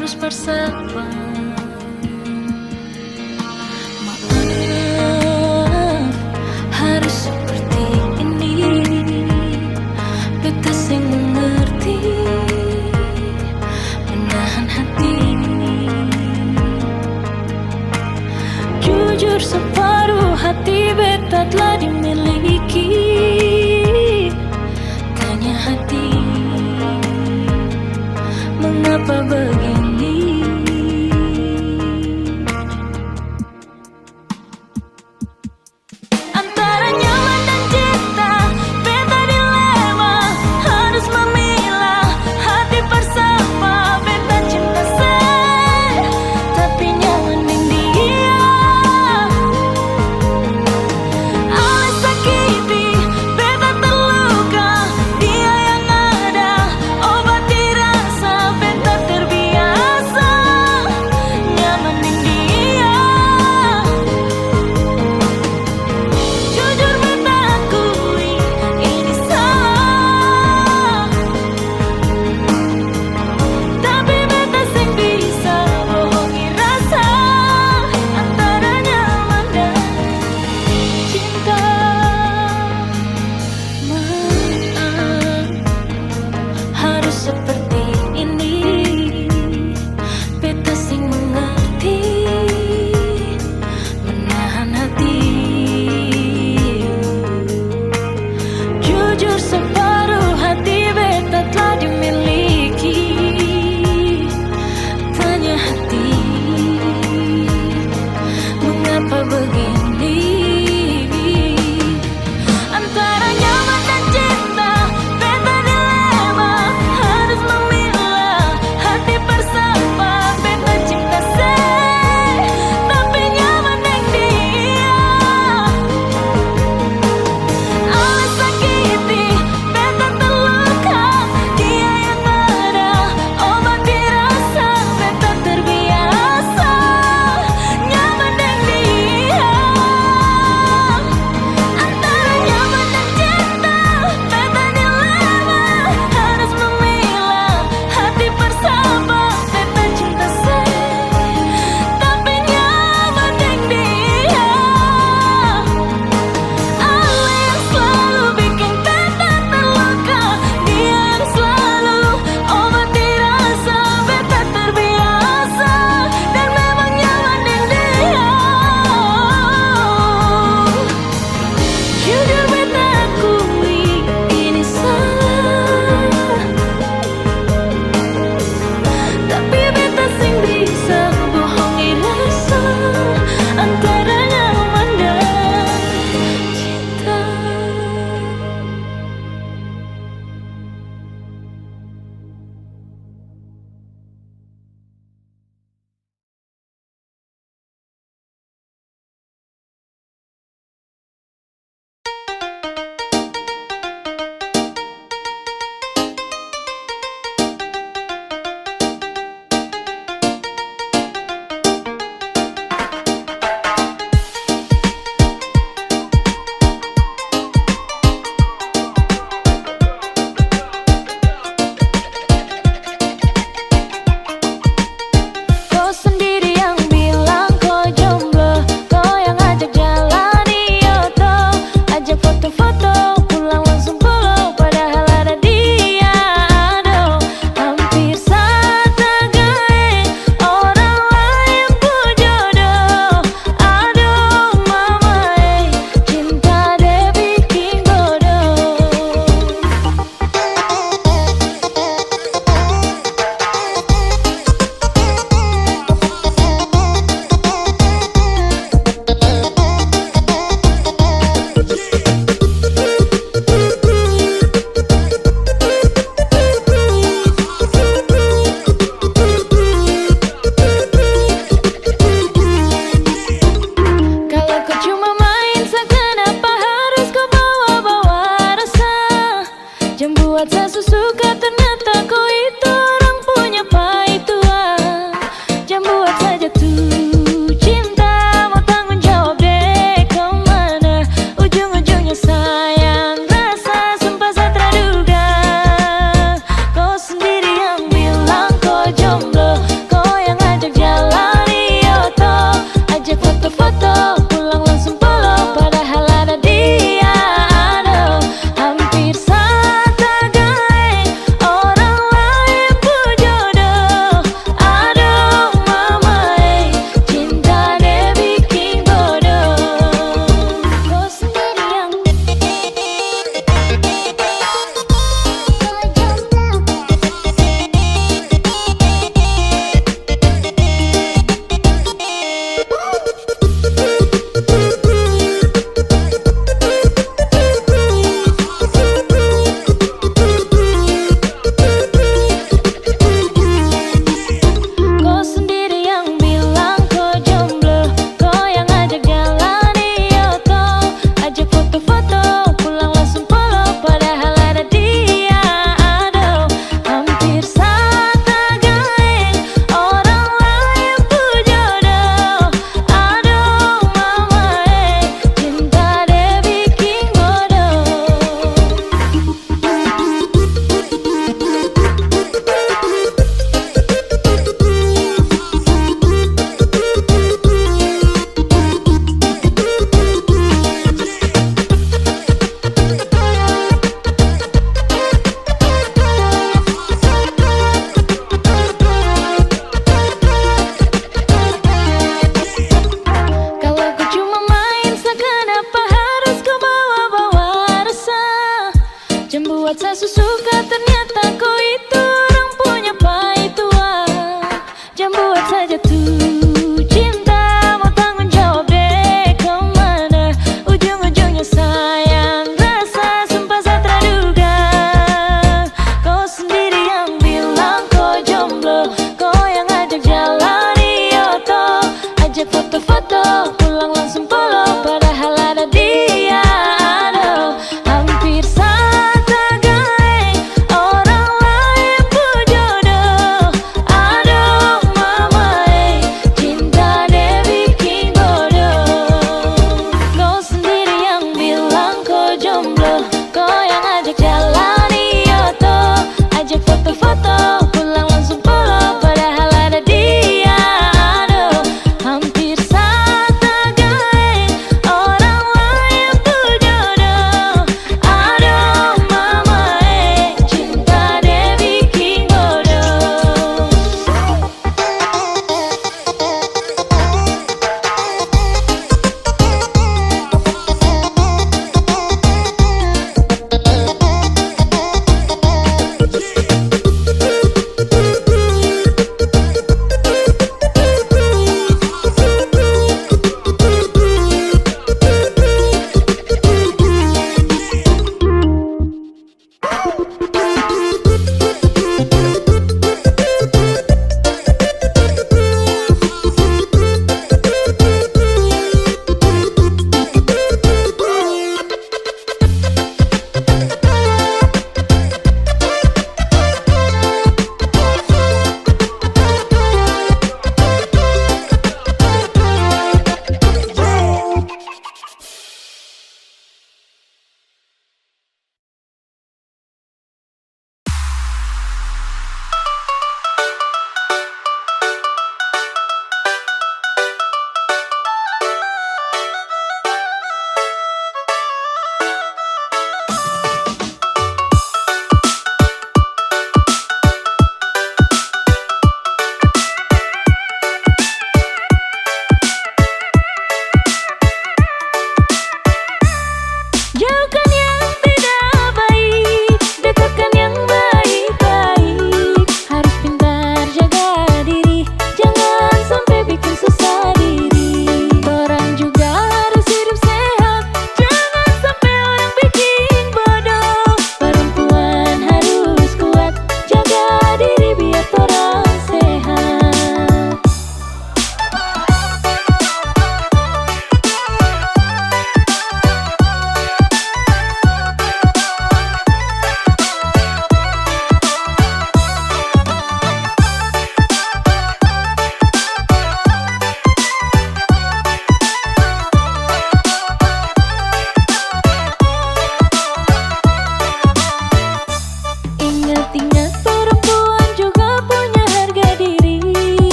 harus bersabar. Maaf, harus seperti ini. Beta sing mengerti, menahan hati. Jujur separuh hati beta telah dimiliki. Tanya hati, mengapa begini?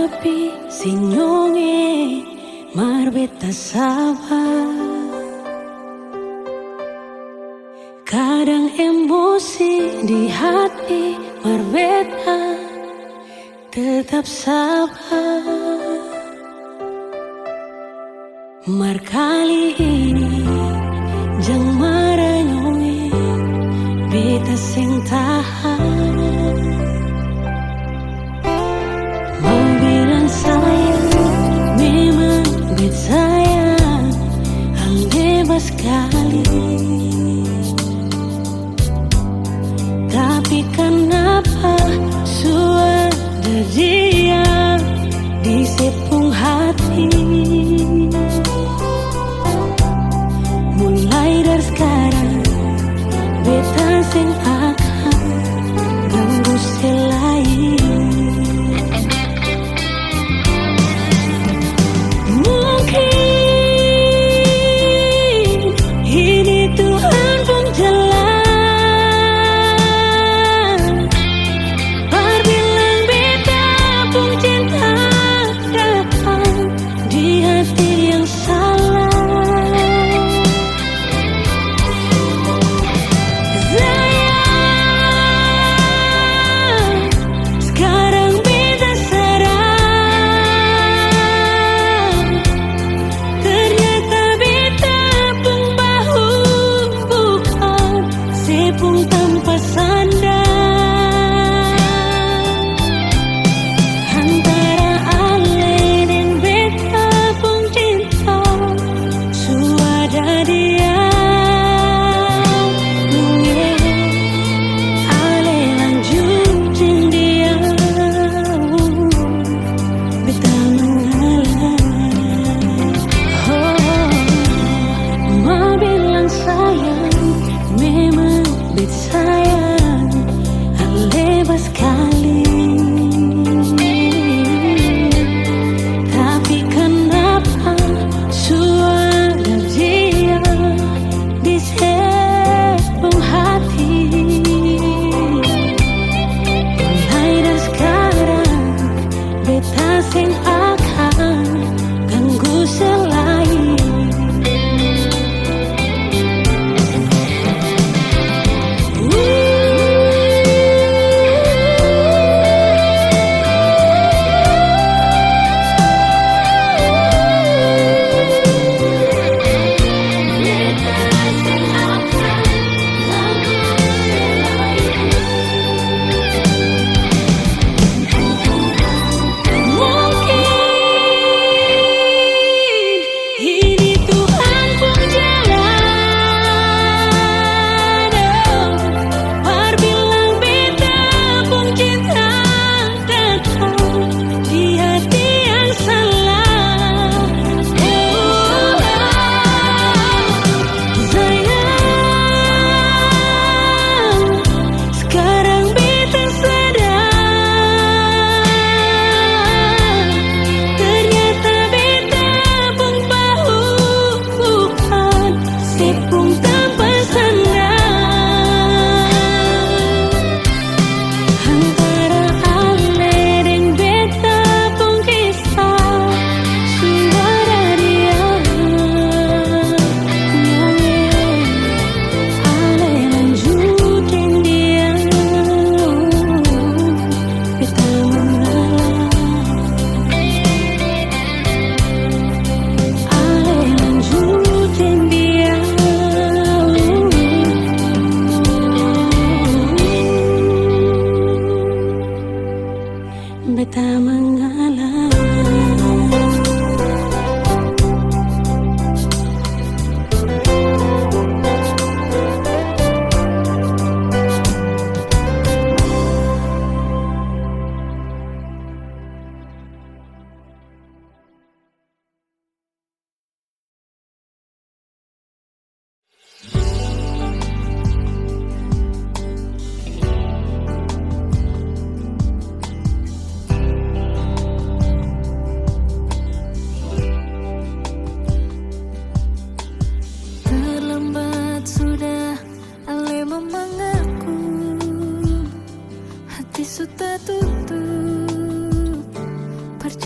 Tapi sinyonge marbeta sabar. Kadang emosi di hati marbeta tetap sabar. Mar kali ini jang maranyonge beta sing tahan. Mau bilang sayang, memang bet sayang, hal bebas sekali. Tapi kenapa sudah diam di sepung hati? Mulai dari sekarang, beta sing akan ganggu selain. Beta mengalah.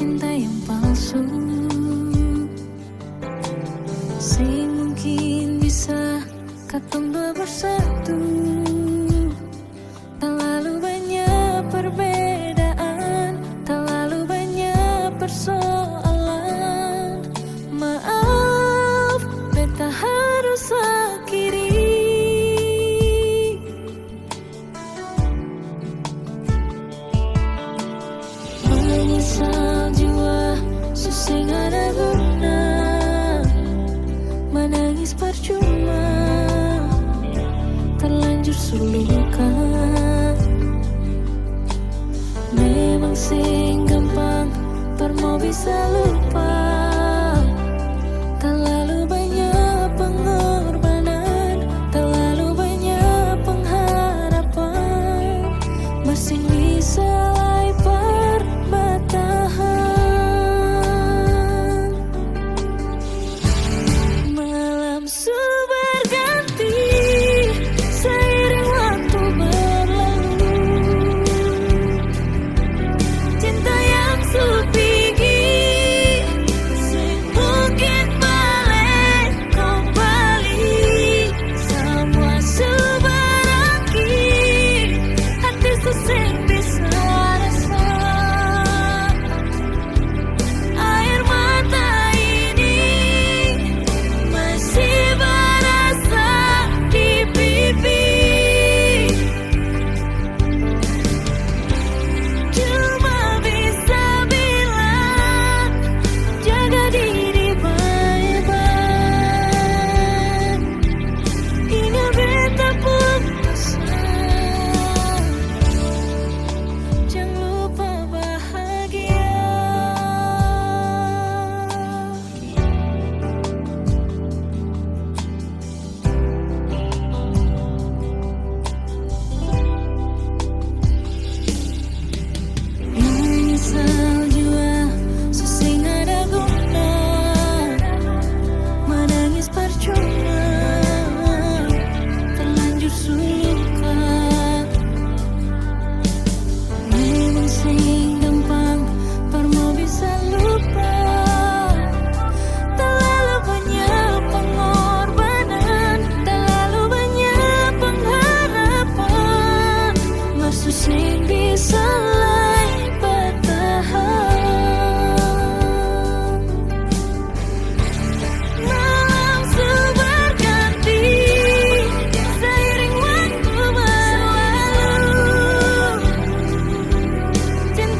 cinta yang palsu, sing mungkin bisa katong dua bersatu. Terlalu banyak perbedaan, terlalu banyak persoalan. Maaf, beta harus akhiri. Menyesal jiwa, susah gak ada guna. Menangis percuma, terlanjur suluka. Memang sing gampang, mau bisa lupa. Terlalu banyak pengorbanan, terlalu banyak pengharapan. Masih bisa lebar bertahan. Malam berganti seiring waktu berlalu. Cinta yang supigi mungkin balik kembali. Semua seberakhir, hati sesing bisa rasa. Air mata ini masih berasa di pipi. Cuma bisa bilang, jaga diri baik-baik. Ingat beta putusan, jangan lupa bahagia. Menyesal jua, susah gak ada guna. Menangis percuma, terlanjur suka. Memang sing gampang, mau bisa lupa. Terlalu banyak pengorbanan, terlalu banyak pengharapan. Maksud sing bisa bertahan. Malam berganti seiring waktu berlalu. Cinta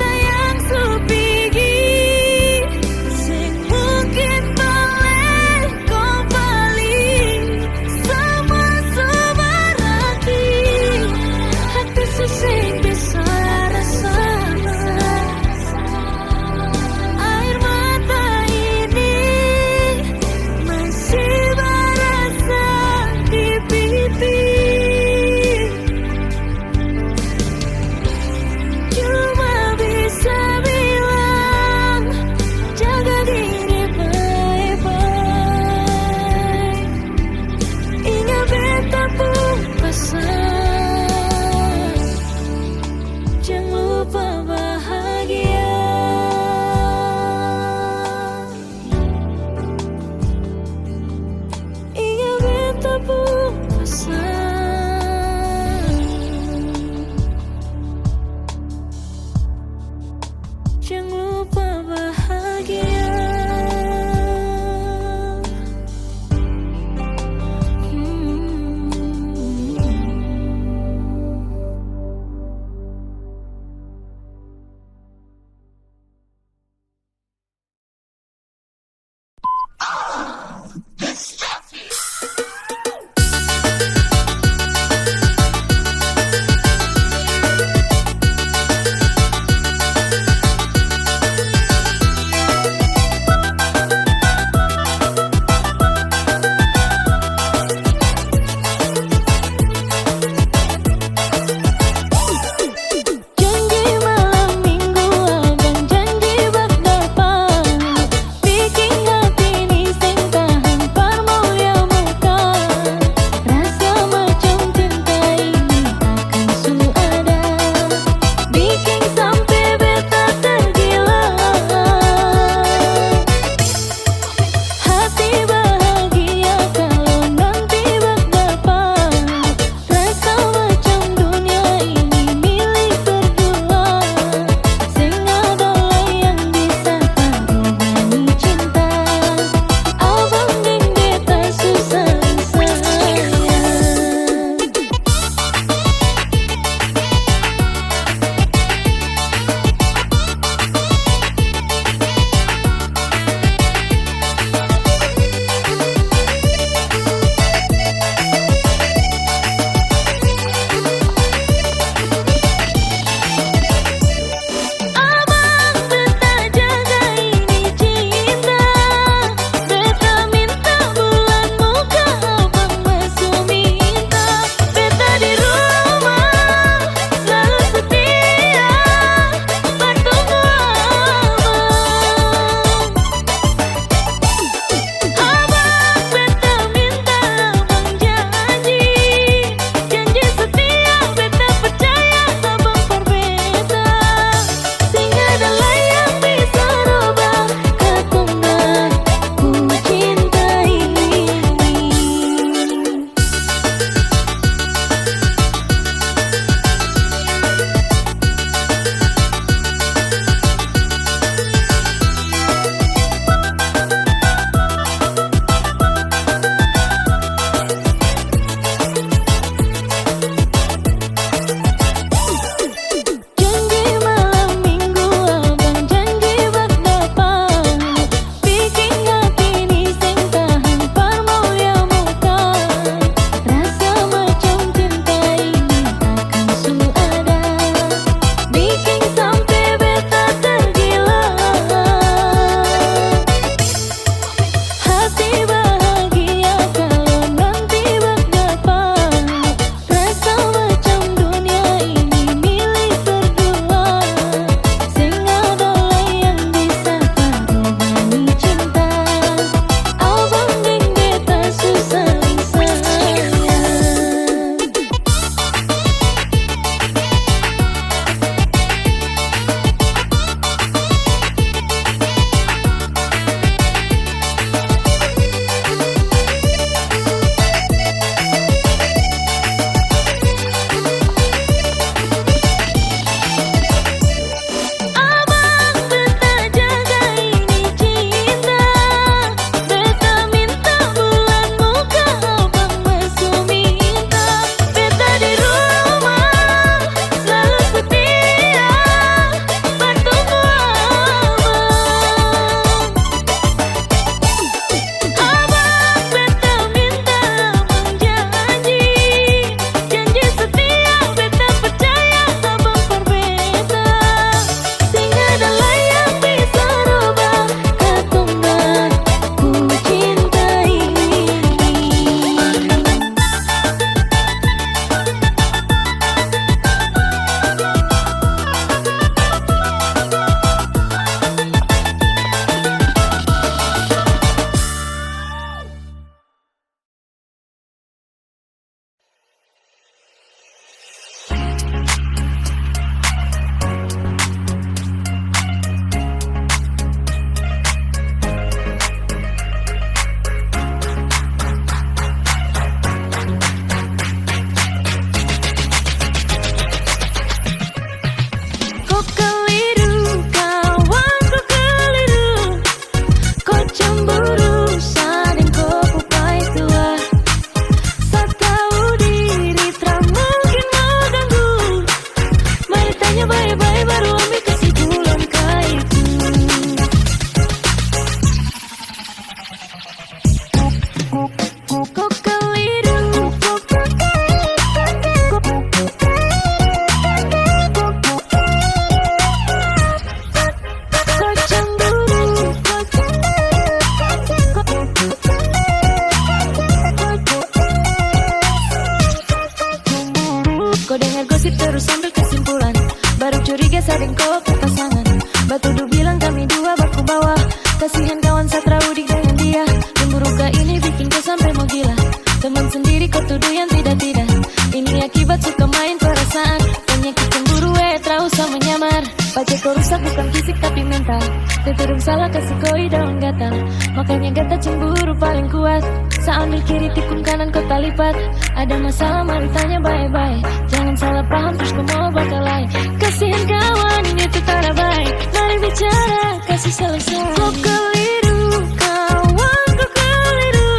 kopi pasangan. Batudu bilang kami dua baku bawah. Kasihan kawan satra udik dengan dia. Cemburu ke ini bikin kau sampai mau gila. Teman sendiri kau tuduh yang tidak-tidak. Ini akibat suka main perasaan. Penyakit cemburu terau sama nyamar. Pacar kau rusak bukan fisik tapi mental. Teturung salah kasih koi daun gatal. Makanya gata cemburu paling kuat. Saat ambil kiri tikun kanan kau talipat. Ada masalah mari tanya baik-baik. Jangan salah paham terus kau mau bakal lain. Kasihan kawan ini tuh tak baik. Mari bicara kasih selesai. Kau keliru kawan kau keliru.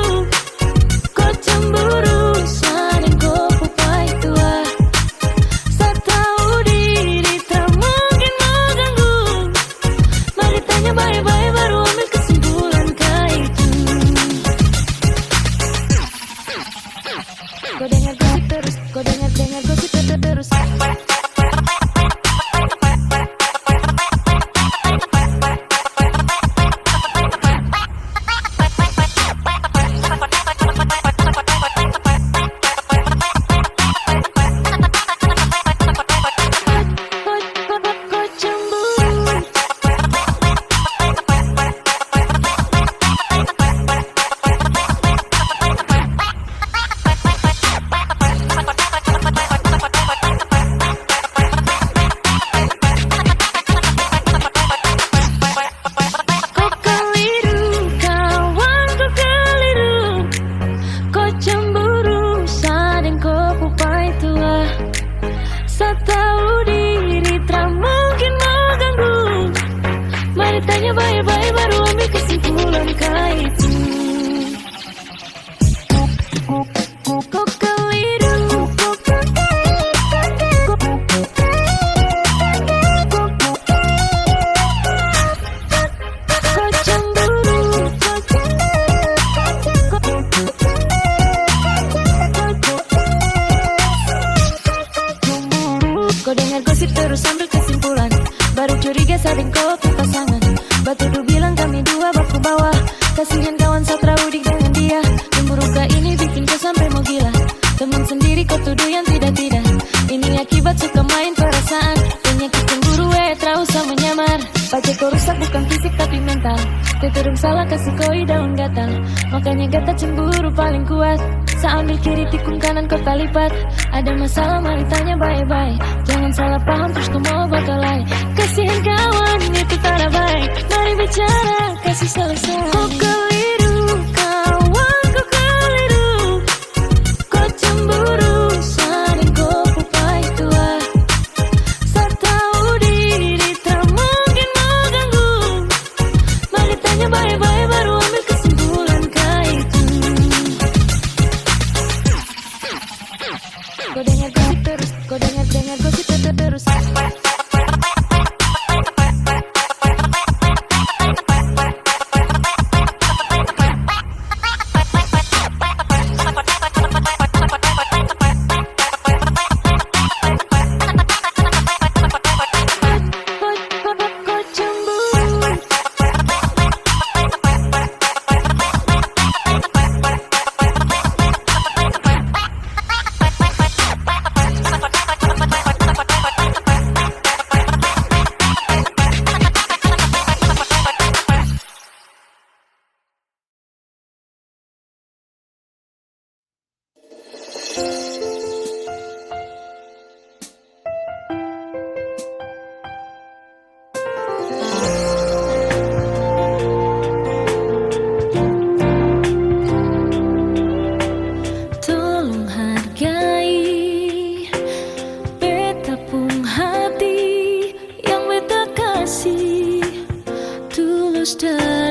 Kau cemburu saling kau pupai tua. Saya tahu diri tak mungkin mau ganggu. Mari tanya baik-baik baru ambil kesimpulan kaitu. Kau dengar gosip terus, kau dengar gosip terus. Tahu diri tak mungkin mau ganggu. Mari tanya baik-baik baru ambil kesimpulan kaitu. Kau keliru. Kau cemburu. Kau dengar gosip terus ambil kesimpulan. Baru curiga saling kopi pasangan. Batudu bilang kami dua baku bawah. Kasihan kawan satra udik dengan dia. Cemburu ke ini bikin kau sampai mau gila. Teman sendiri kau tuduh yang tidak-tidak. Ini akibat suka main perasaan. Penyakit cemburu terau sama nyamar. Pacar kau rusak bukan fisik tapi mental. Teturung salah kasih koi daun gatal. Makanya gata cemburu paling kuat. Saat ambil kiri tikun kanan kau talipat. Ada masalah mari tanya baik-baik. Jangan salah paham terus kau mau bakal lain. Kasihan kawan itu tak baik. Mari bicara kasih selesai. Kau keliru kawan kau keliru. Kau cemburu saling kau pupai tua. Saya tahu diri tak mungkin mau ganggu. Mari tanya baik-baik baru ambil kesimpulan kaitu. Kau dengar gosip terus, kau dengar gosip terus.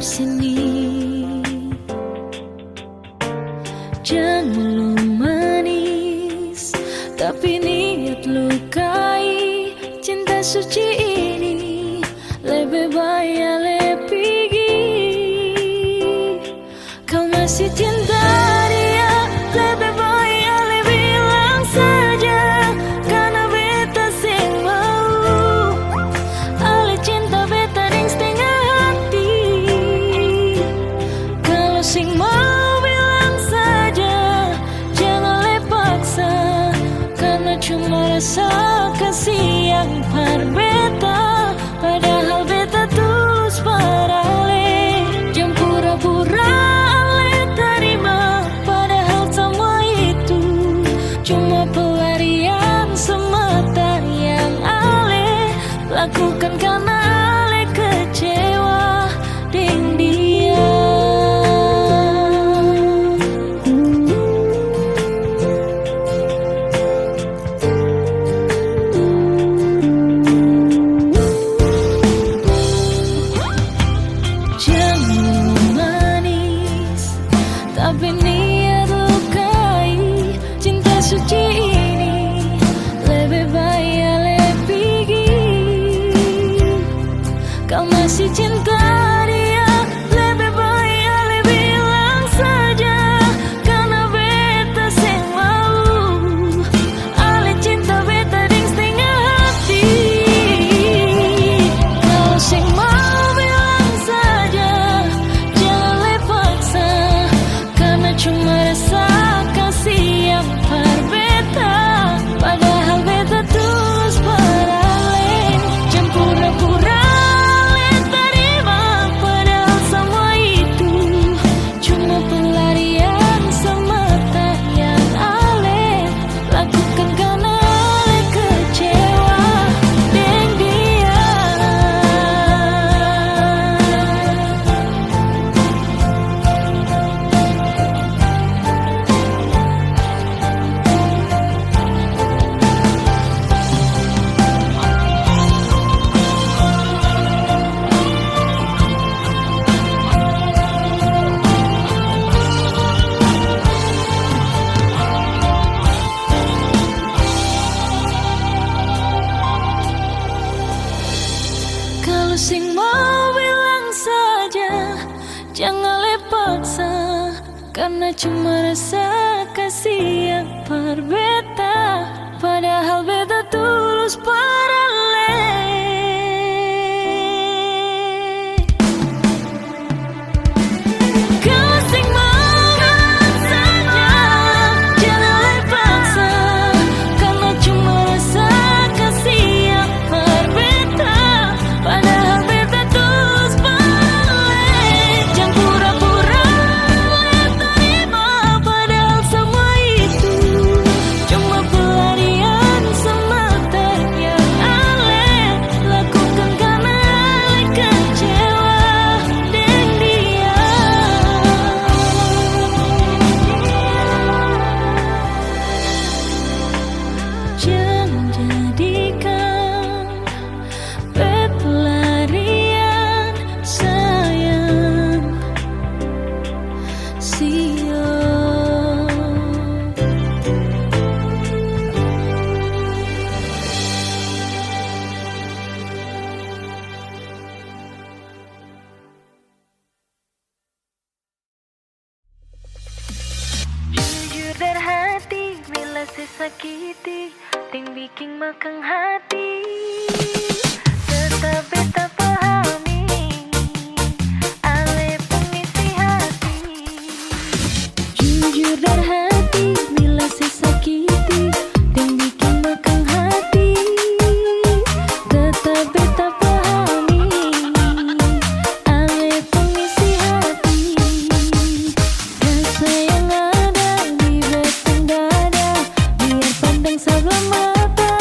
Sini jangan mulu manis, tapi niat lukai. Cinta suci ini lebih baik lebih pergi. Kau masih cinta dia, lebih baik lebih bilang saja. Karena beta sing mau ale cinta beta ding setengah hati. Kalau sing mau bilang saja, jangan lepaksa. Karena cuma rasa kasih yang berbeda. karena ale kecewa deng dia. Jangan manis, tapi niat lukai. Cinta suci ini lebih baik ale pergi. Kau masih cinta dia, lebih baik ale bilang saja. Karena beta seng mau, ale cinta beta deng setengah hati. Kau seng mau bilang saja, jangan le paksa. Karena cuma rasa kasih yang par beta. Padahal beta tulus paralel. Jangan pura-pura le terima. Padahal semua itu cuma pelarian semata yang ale lakukan karena ale kecewa deng dia. Kalau sing mau bilang saja, jangan le paksa. Karena cuma rasa kasih yang par beta. Padahal beta tulus paralel. Kalau sing mau bilang saja, jangan le paksa. Karena cuma rasa kasih yang par beta. Padahal beta tulus paralel. Jangan pura-pura le terima. Padahal semua itu cuma pelarian semata yang ale lakukan karena ale kecewa deng dia. Jangan jadikan bet pelarian sayang. Sio. Jujur dari hati, bila sesakiti, ting bikin makan hati. Tetap beta pahami, ale pengisi hati. Jujur dari hati, bila sesakiti, ting bikin makan hati. Tetap beta pahami, ale pengisi hati. Rasa yang ada di batang dada, biar pandang sebelah mata.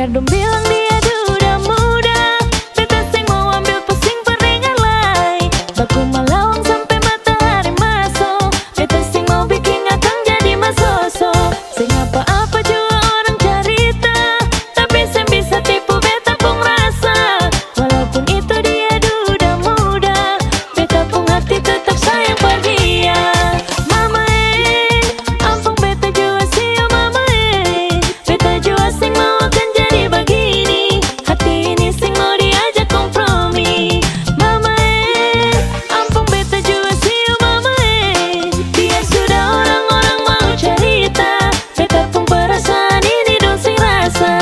Biar dong bilang dia duda muda, beta sing mau ambil pusing peringan lai. Baku malawang sampai matahari masuk, beta sing mau bikin akang jadi masoso. Sing apa-apa jua orang cerita, tapi sing bisa tipu beta pung rasa. Walaupun itu dia duda muda, beta pung hati tetap sayang per dia. Mama ampun beta jua siu mama beta jua sing mau akan jadi begini. Hati ini sing mau diajak kompromi. Mama ampun beta jua siu mama biar sudah orang-orang mau cerita, beta pun perasaan ini dong sing rasa.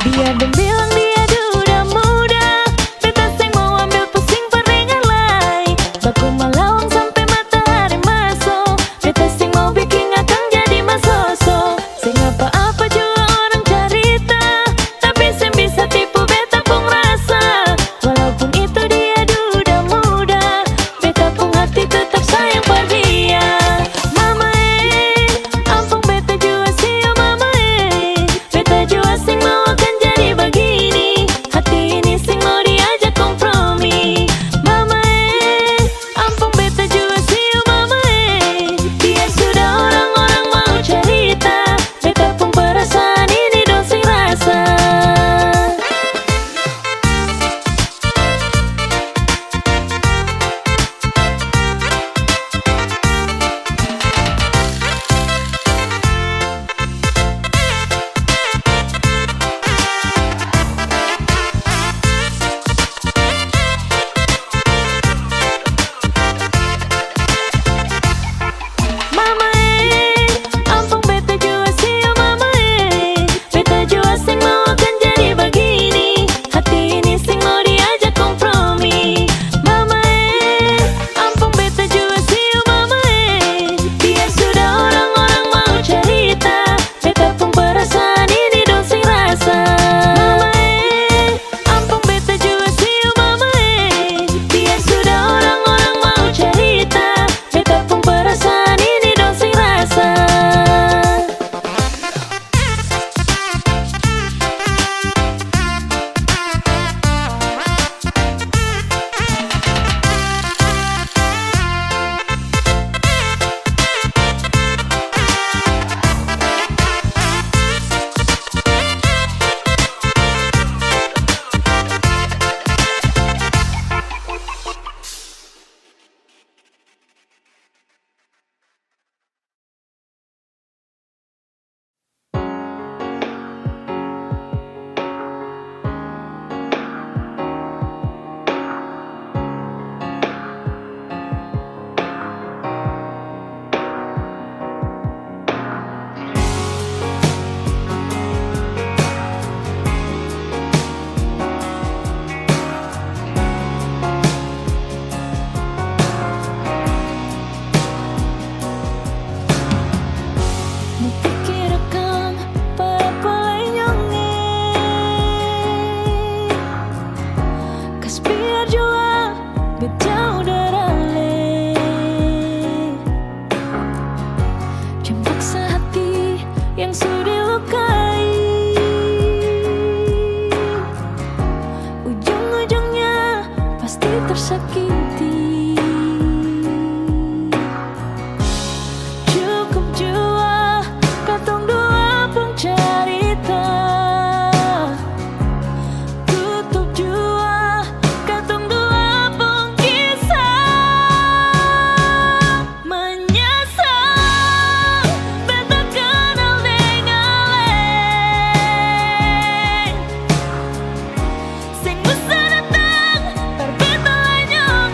Biar dong bilang dia duda muda, beta sing mau ambil pusing peringan lai. Baku malawang sampai matahari masuk, beta sing mau bikin akang jadi masoso. Sing apa-apa jua orang cerita, tapi sing bisa tipu beta pung rasa. Walaupun itu dia duda muda, beta pung hati tetap sayang per dia. Mama ampun beta jua siu mama beta jua sing mau akan jadi begini. Hati ini sing mau diajak kompromi. Mama ampun beta jua siu mama biar sudah orang-orang mau cerita, beta pun perasaan ini dong sing rasa. Mama ampun beta jua siu mama beta jua sing mau akan jadi begini. Hati ini sing mau diajak kompromi. Mama ampun beta jua siu mama biar sudah orang-orang mau cerita, beta pun perasaan ini dong sing rasa. Mama ampun beta jua siu mama biar sudah orang-orang mau cerita, beta pun perasaan ini dong sing rasa. Pikir akang para palay nyonge, kas biar jua bejauh darale. Jangan paksa hati yang sudah lukai, ujung-ujungnya pasti tersakiti. Cukup jua katong dua pun cerita, tutup jua katong dua pun kisah. Menyesal beta kenal dengan sing bisa datang terbita nyong.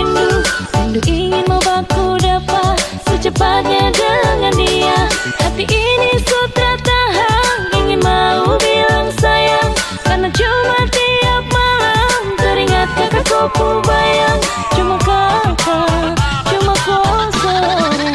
rindu. Rindu ingin mau baku dapat secepatnya dengan dia. Hati ini sutra tahan, ingin mau bilang sayang, karena cuma tiap malam teringat kakak kopu bayang. Cuma kakak, cuma kau seorang.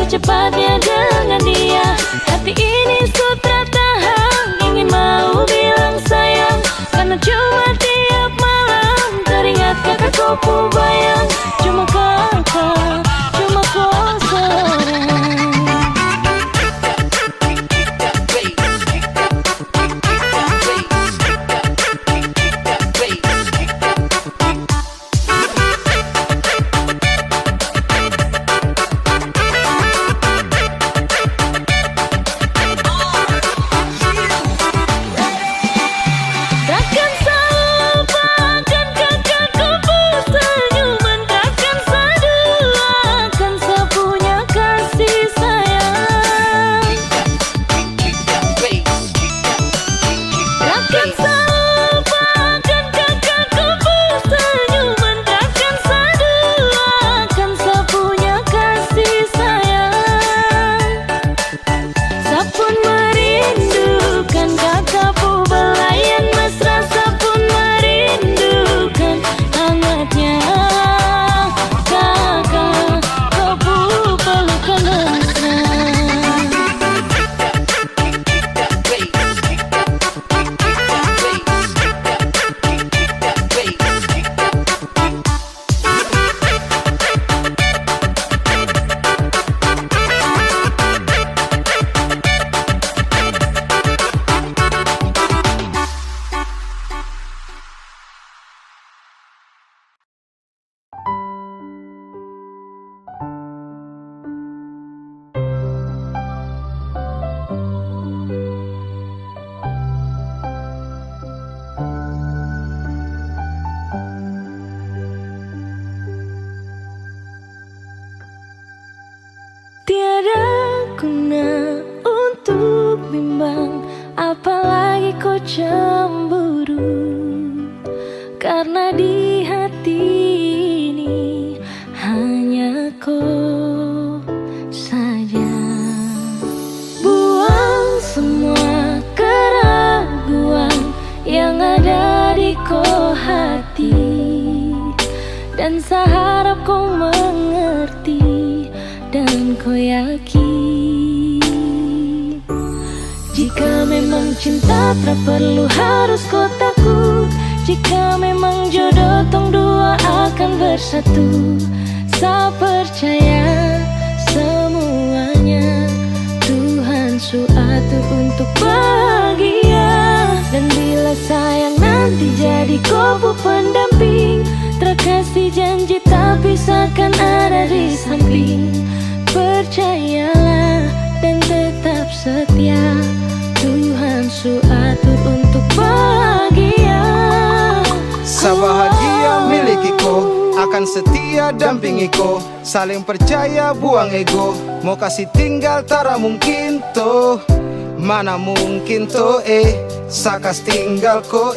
Cepatnya dengan dia. Hati ini sutra tahan, ingin mau bilang sayang, karena cuma tiap malam teringat kakak kopu bayang. Cuma kakak, cuma kau seorang. Tiada guna untuk bimbang, apalagi kau cemburu, karena di hati ini hanya kau saja. Buang semua keraguan yang ada di kau hati, dan saya harap kau mengerti dan kau yakin. Jika memang cinta tak perlu harus kau takut, jika memang jodoh tong dua akan bersatu. Saya percaya semuanya Tuhan su atur untuk bahagia. Dan bila sayang nanti jadi kau pendamping, terkasih janji tak pisahkan ada di samping. Percayalah dan tetap setia, Tuhan su atur untuk bahagia. Sebahagia miliki kau, akan setia dampingi ko, saling percaya buang ego. Mau kasih tinggal tara mungkin toh, mana mungkin toh sakas tinggal ko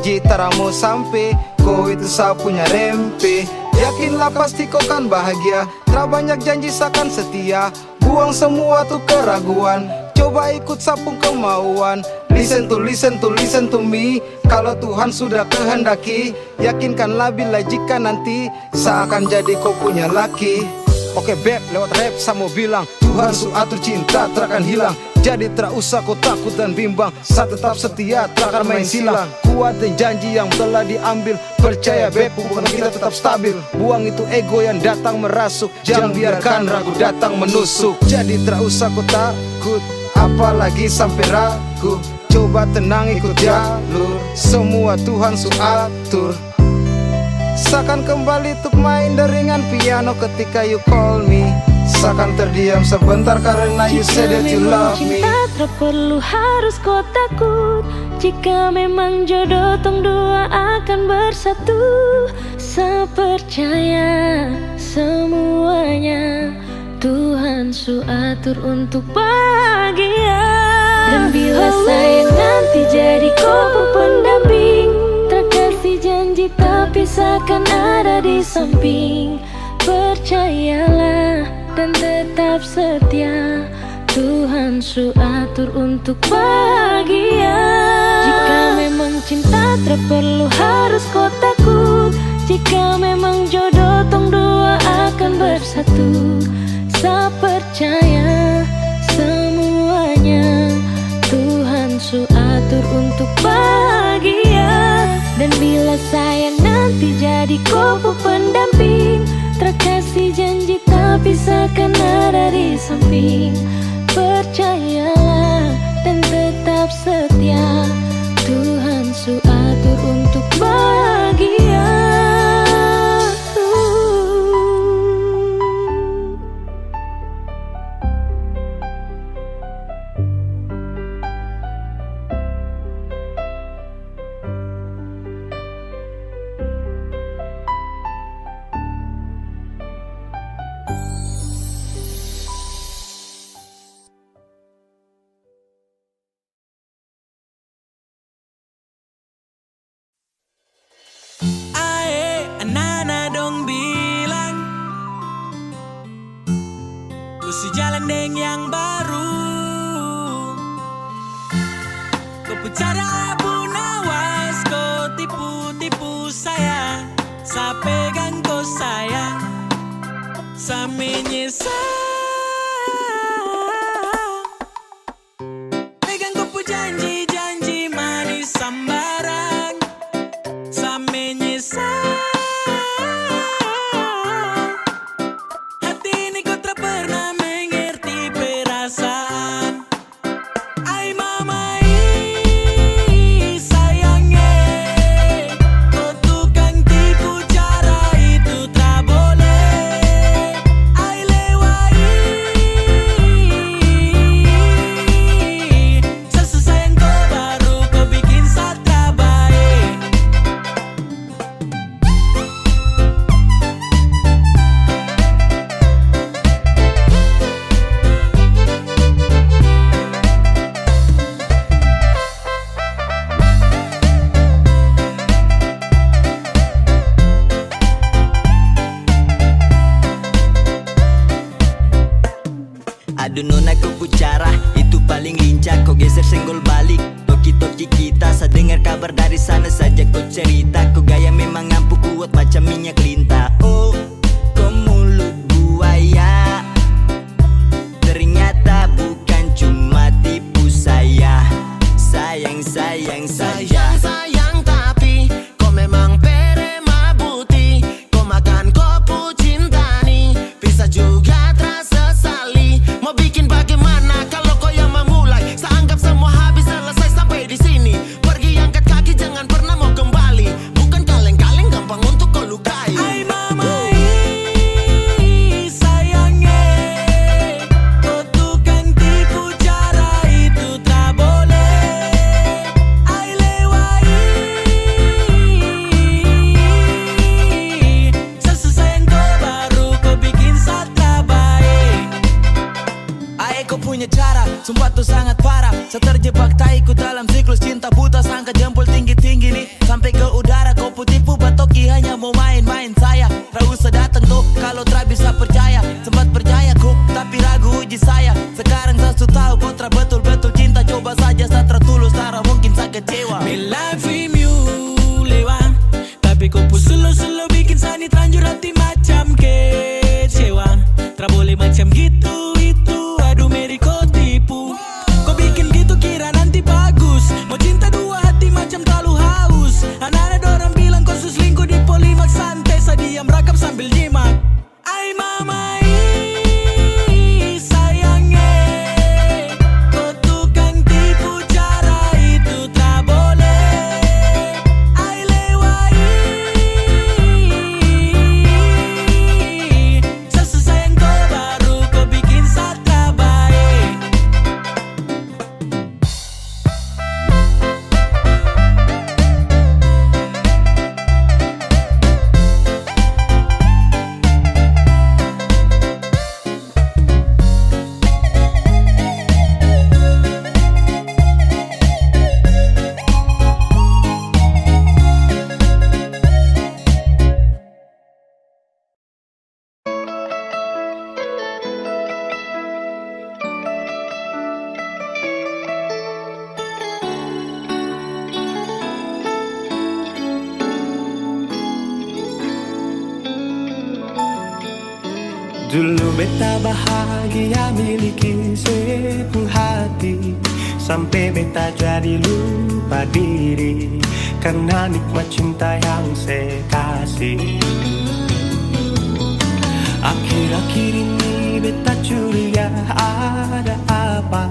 jitara mau sampai ko itu sa punya rempe. Yakinlah pasti kau kan bahagia, tak banyak janji sakan setia. Buang semua tuh keraguan, coba ikut sapung kemauan. Listen to me. Kalau Tuhan sudah kehendaki, yakinkanlah bila jika nanti seakan jadi kau punya laki. Oke beb, lewat rap saya mau bilang, Tuhan su atur cinta takkan hilang. Jadi tak usah kau takut dan bimbang, saya tetap setia takkan main silang. Kuatin janji yang telah diambil, percaya beb hubungan kita tetap stabil. Buang itu ego yang datang merasuk, jangan biarkan ragu datang menusuk. Jadi tak usah kau takut, apalagi sampai ragu. Coba tenang ikut jalur, semua Tuhan su atur. Seakan kembali untuk main deringan piano ketika you call me. Seakan terdiam sebentar karena you said that you love me. Cinta tak perlu harus kau takut, jika memang jodoh tong dua akan bersatu. Saya percaya semuanya Tuhan su atur untuk bahagia. Dan bila saya nanti jadi kau pendamping, terkasih janji tapi seakan ada di samping. Percayalah dan tetap setia, Tuhan su atur untuk bahagia. Jika memang cinta tak perlu harus kau takut, jika memang jodoh tong dua akan bersatu. Saya percaya semuanya Tuhan su atur untuk bahagia. Dan bila saya nanti jadi kau pendamping, terkasih janji tapi seakan ada di samping. Percayalah dan tetap setia, Tuhan su atur untuk bahagia. Jalan deng yang baru, kau bicara Abu Nawas, kau tipu-tipu saya pegang kau sayang, saya menyesal. Pegang kau janji-janji manis sambaran, saya menyesal. Aduh nona kau pucara, itu paling lincah. Kau geser senggol balik, toki-toki kita. Saya dengar kabar dari sana saja kau cerita. Kau gaya memang ampuh kuat macam minyak lintah. Oh, kau mulut buaya, ternyata bukan cuma tipu saya. Sayang, sayang saja. Sayang tapi kau memang pere mabuti. Kau makan kopu cinta nih, bisa juga terasa sali. Mau bikin bagaimana kalau kau yang memulai? Saya anggap semua habis selesai sampai di sini. Pergi angkat kaki jangan pernah mau kembali. Bukan kaleng-kaleng sangat parah. Saya terjebak taiku dalam siklus cinta buta. Sangka jempol tinggi-tinggi nih sampai ke udara. Kau putipu batoki hanya mau main-main saya. Tak usah datang tuh kalau tak bisa percaya. Sempat percaya ku tapi ragu uji saya. Sekarang saya sudah tahu kau tak betul-betul cinta. Coba saja saya tertulus, tak mungkin saya kecewa. Me life with you lewat, tapi kau pun selalu bikin sani terlanjur hati macam kecewa. Tak boleh macam gitu itu, aduh Mary kau tipu. Kau bikin gitu kira nanti bagus. Mau cinta dua hati macam terlalu haus. Anak-anak dorang bilang kau selingkuh di Polimak. Santai saya diam rakap sambil nyimak. Ay mama sayangnya, kau tukang tipu cara itu tak boleh. Ay lewai, sayang kau baru kau bikin saya baik. Dulu beta bahagia miliki sepenuh hati, sampai beta jadi lupa diri karena nikmat cinta yang saya kasih. Akhir-akhir ini beta curiga ada apa.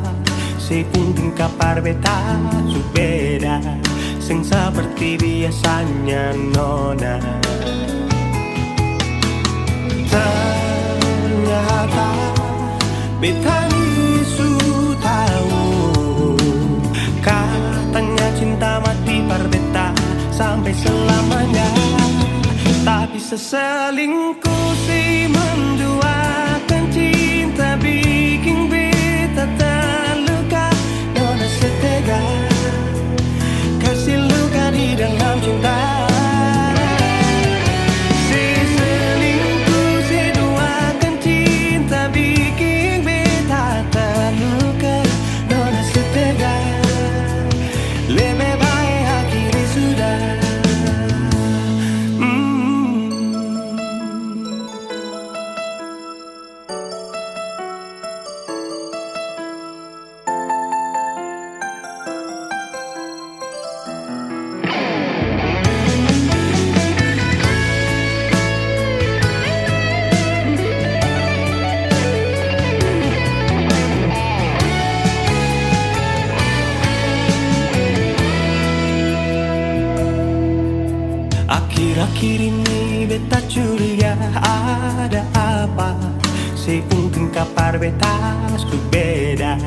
Saya pun kapar beta su beda, sing seperti biasanya nona. Ternyata beta ni su tahu, katanya cinta mati par beta sampai selamanya. Tapi seselingkuh si menduakan cinta bikin beta terluka. Nona setega kasih luka di dalam cinta. Akhir-akhir ini beta curiga ada apa. Si mungkin kapar beta su beda,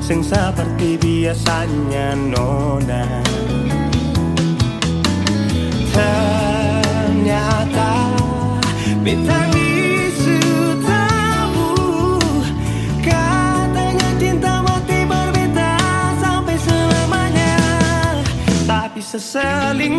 sing seperti biasanya nona. Ternyata beta bisu tahu, katanya cinta mati berbeda sampai selamanya. Tapi seseling